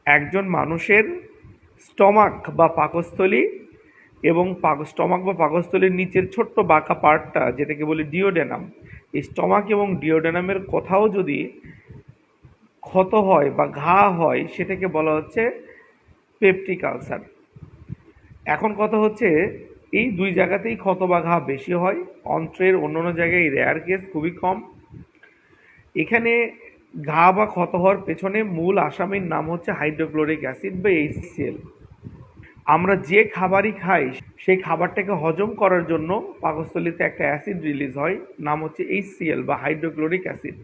একজন মানুষের স্টমাক বা পাকস্থলী এবং স্টমাক বা পাকস্থলীর নিচের ছোট্ট বাঁকা পার্টটা যেটাকে বলি ডিওডেনাম, এই স্টমাক এবং ডিওডেনামের কোথাও যদি ক্ষত হয় বা ঘা হয় সেটাকে বলা হচ্ছে পেপটিক আলসার। এখন কথা হচ্ছে এই দুই জায়গাতেই ক্ষত বা ঘা বেশি হয়, অন্ত্রের অন্যান্য জায়গায় রেয়ার কেস খুবই কম। এখানে ঘা বা ক্ষত হওয়ার পেছনে মূল আসামির নাম হচ্ছে হাইড্রোক্লোরিক অ্যাসিড বা HCl। আমরা যে খাবারই খাই সেই খাবারটাকে হজম করার জন্য পাকস্থলীতে একটা অ্যাসিড রিলিজ হয়, নাম হচ্ছে HCl বা হাইড্রোক্লোরিক অ্যাসিড।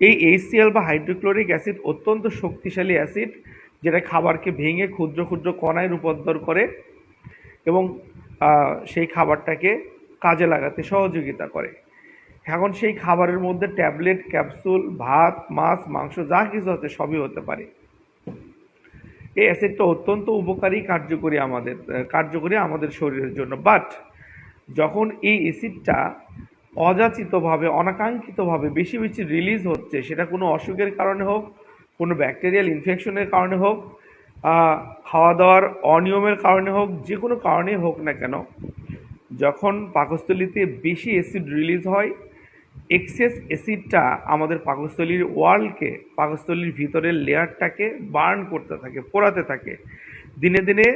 এই HCl বা হাইড্রোক্লোরিক অ্যাসিড অত্যন্ত শক্তিশালী অ্যাসিড, যেটা খাবারকে ভেঙে ক্ষুদ্র ক্ষুদ্র কণায় রূপান্তর করে এবং সেই খাবারটাকে কাজে লাগাতে সহযোগিতা করে। এখন সেই খাবারের মধ্যে ট্যাবলেট, ক্যাপসুল, ভাত, মাছ, মাংস যা কিছু আছে সবই হতে পারে। এই অ্যাসিডটা অত্যন্ত উপকারী, কার্যকরী আমাদের শরীরের জন্য। বাট যখন এই অ্যাসিডটা অযাচিতভাবে, অনাকাঙ্ক্ষিতভাবে বেশি বেশি রিলিজ হচ্ছে, সেটা কোনো অসুখের কারণে হোক, কোনো ব্যাকটেরিয়াল ইনফেকশনের কারণে হোক, খাওয়া দাওয়ার অনিয়মের কারণে হোক, যে কোনো কারণেই হোক না কেন, যখন পাকস্থলীতে বেশি অ্যাসিড রিলিজ হয়, এক্সেস অ্যাসিডটা আমাদের পাকস্থলীর ওয়ালকে, পাকস্থলীর ভিতরের লেয়ারটাকে বার্ন করতে থাকে, পোড়াতে থাকে। দিনে দিনে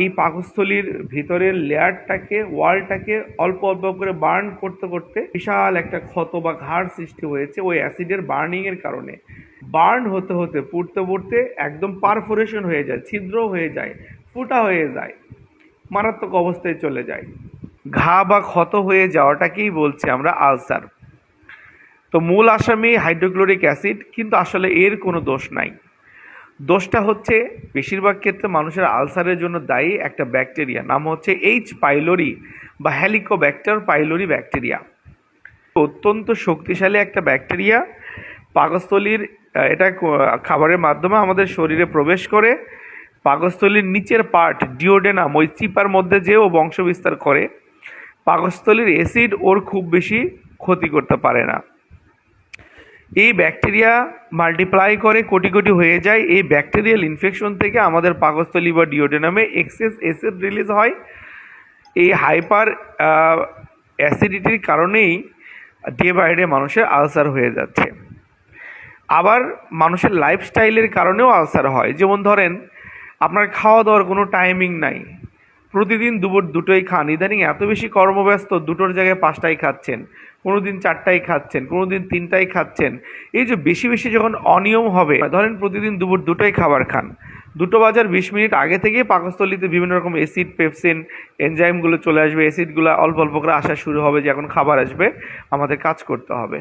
এই পাকস্থলীর ভিতরের লেয়ারটাকে, ওয়ালটাকে অল্প অল্প করে বার্ন করতে করতে বিশাল একটা ক্ষত বা ঘাড় সৃষ্টি হয়েছে ওই অ্যাসিডের বার্নিংয়ের কারণে। বার্ন হতে হতে, পুড়তে পুড়তে একদম পারফোরেশন হয়ে যায়, ছিদ্র হয়ে যায়, ফুটা হয়ে যায়, মারাত্মক অবস্থায় চলে যায়। ঘা বা ক্ষত হয়ে যাওয়াটাকেই বলছি আমরা আলসার। তো মূল আসামি হাইড্রোক্লোরিক অ্যাসিড, কিন্তু আসলে এর কোনো দোষ নাই। দোষটা হচ্ছে বেশিরভাগ ক্ষেত্রে মানুষের আলসারের জন্য দায়ী একটা ব্যাকটেরিয়া, নাম হচ্ছে H. পাইলোরি বা হেলিকোব্যাক্টার পাইলোরি ব্যাকটেরিয়া। অত্যন্ত শক্তিশালী একটা ব্যাকটেরিয়া। পাকস্থলীর এটা খাবারের মাধ্যমে আমাদের শরীরে প্রবেশ করে, পাকস্থলীর নিচের পার্ট ডিওডেনাম, ওই চিপার মধ্যে যেও বংশ বিস্তার করে। পাকস্থলীর অ্যাসিড ওর খুব বেশি ক্ষতি করতে পারে না। এই ব্যাকটেরিয়া মাল্টিপ্লাই করে কোটি কোটি হয়ে যায়। এই ব্যাকটেরিয়াল ইনফেকশন থেকে আমাদের পাকস্থলী বা ডিওডেনামে এক্সেস অ্যাসিড রিলিজ হয়। এই হাইপার অ্যাসিডিটির কারণেই ডে বাই ডে মানুষের আলসার হয়ে যাচ্ছে। আবার মানুষের লাইফস্টাইলের কারণেও আলসার হয়। যেমন ধরেন, আপনার খাওয়া দাওয়ার কোনো টাইমিং নাই, প্রতিদিন দুপুর দুটোই খান, ইদানিং এত বেশি কর্মব্যস্ত দুটোর জায়গায় 5টাই খাচ্ছেন, কোনো দিন 4টাই খাচ্ছেন, কোনো দিন 3টাই খাচ্ছেন। এই যে বেশি বেশি যখন অনিয়ম হবে, ধরেন প্রতিদিন দুপুর দুটোই খাবার খান, 2 বাজার 20 মিনিট আগে থেকেই পাকস্থলীতে বিভিন্ন রকম অ্যাসিড, পেপসিন, এনজাইমগুলো চলে আসবে, অ্যাসিডগুলো অল্প অল্প করে আসা শুরু হবে যে এখন খাবার আসবে, আমাদের কাজ করতে হবে।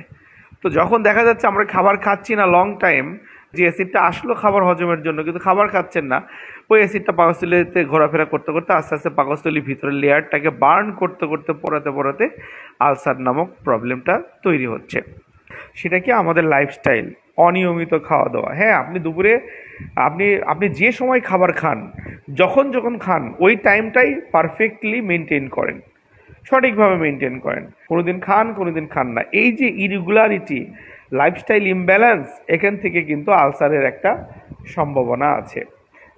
তো যখন দেখা যাচ্ছে আমরা খাবার খাচ্ছি না লং টাইম, যে অ্যাসিডটা আসলো খাবার হজমের জন্য কিন্তু খাবার খাচ্ছেন না, ওই অ্যাসিডটা পাকস্থলীতে ঘোরাফেরা করতে করতে আস্তে আস্তে পাকস্থলীর ভিতরের লেয়ারটাকে বার্ন করতে করতে, পোড়াতে পোড়াতে আলসার নামক প্রবলেমটা তৈরি হচ্ছে। সেটা কি আমাদের লাইফস্টাইল, অনিয়মিত খাওয়া দাওয়া। হ্যাঁ, আপনি দুপুরে আপনি যে সময় খাবার খান, যখন যখন খান, ওই টাইমটাই পারফেক্টলি মেনটেন করেন, সঠিকভাবে মেনটেন করেন। কোনো দিন খান, কোনো দিন খান না। এই যে ইরেগুলারিটি, লাইফস্টাইল ইমব্যালেন্স, এখান থেকে কিন্তু আলসারের একটা সম্ভাবনা আছে।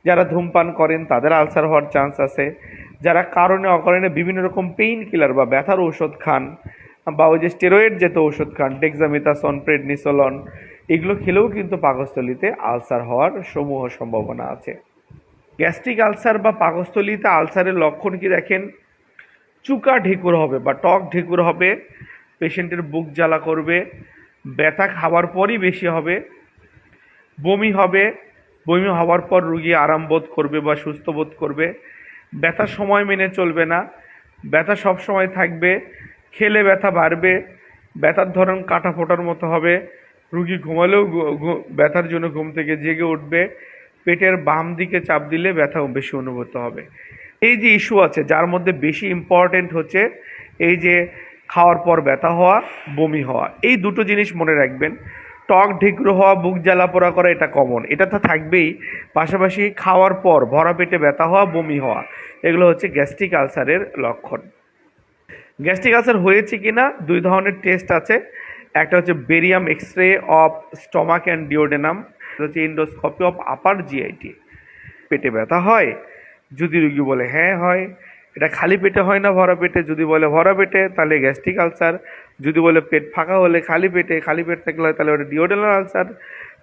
যারা ধূমপান করেন তাদের আলসার হওয়ার চান্স আছে। যারা কারণে অকারণে বিভিন্ন রকম পেইন কিলার বা ব্যথার ঔষধ খান, বা ওই যে স্টেরয়েড জাতীয় ঔষধ খান, ডেক্সামেথাসন, প্রেডনিসোলন, এগুলো খেলেও কিন্তু পাকস্থলীতে আলসার হওয়ার সমূহ সম্ভাবনা আছে। গ্যাস্ট্রিক আলসার বা পাকস্থলীতে আলসারের লক্ষণ কি দেখেন? চুকা ঢেকুর হবে বা টক ঢেকুর হবে, পেশেন্টের বুক জ্বালা করবে, ব্যথা খাওয়ার পরই বেশি হবে, বমি হবে, বমি হওয়ার পর রুগী আরাম বোধ করবে বা সুস্থ বোধ করবে, ব্যথা সময় মেনে চলবে না, ব্যথা সব সময় থাকবে, খেলে ব্যথা বাড়বে, ব্যথার ধরন কাটা ফোটার মতো হবে, রুগী ঘুমালেও ব্যথার জন্য ঘুম থেকে জেগে উঠবে, পেটের বাম দিকে চাপ দিলে ব্যথা বেশি অনুভূত হবে। এই যে ইস্যু আছে, যার মধ্যে বেশি ইম্পর্টেন্ট হচ্ছে এই যে খাওয়ার পর ব্যথা হওয়া, বমি হওয়া। এই দুটো জিনিস মনে রাখবেন। টক ঢেকুর হওয়া, বুক জ্বালা পোড়া করা, এটা কমন, এটা তো থাকবেই। পাশাপাশি খাওয়ার পর ভরা পেটে ব্যথা হওয়া, বমি হওয়া, এগুলো হচ্ছে গ্যাস্ট্রিক আলসারের লক্ষণ। গ্যাস্ট্রিক আলসার হয়েছে কিনা 2 ধরনের টেস্ট আছে। একটা হচ্ছে barium X ray of stomach and duodenum, হচ্ছে এন্ডোস্কপি অফ আপার জিআইটি। পেটে ব্যথা হয়? যদি রুগী বলে হ্যাঁ হয়। এটা খালি পেটে হয় না ভরা পেটে? যদি বলে ভরা পেটে তাহলে গ্যাস্ট্রিক আলসার। যদি বলে পেট ফাঁকা হলে খালি পেট থাকলে হয় তাহলে ওটা ডিওডেনাল আলসার।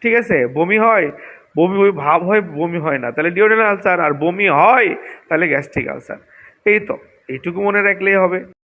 ঠিক আছে? বমি হয়, বমি ওই ভাব হয়, বমি হয় না, তাহলে ডিওডেনাল আলসার। আর বমি হয় তাহলে গ্যাস্ট্রিক আলসার। এই তো, এইটুকু মনে রাখলেই হবে।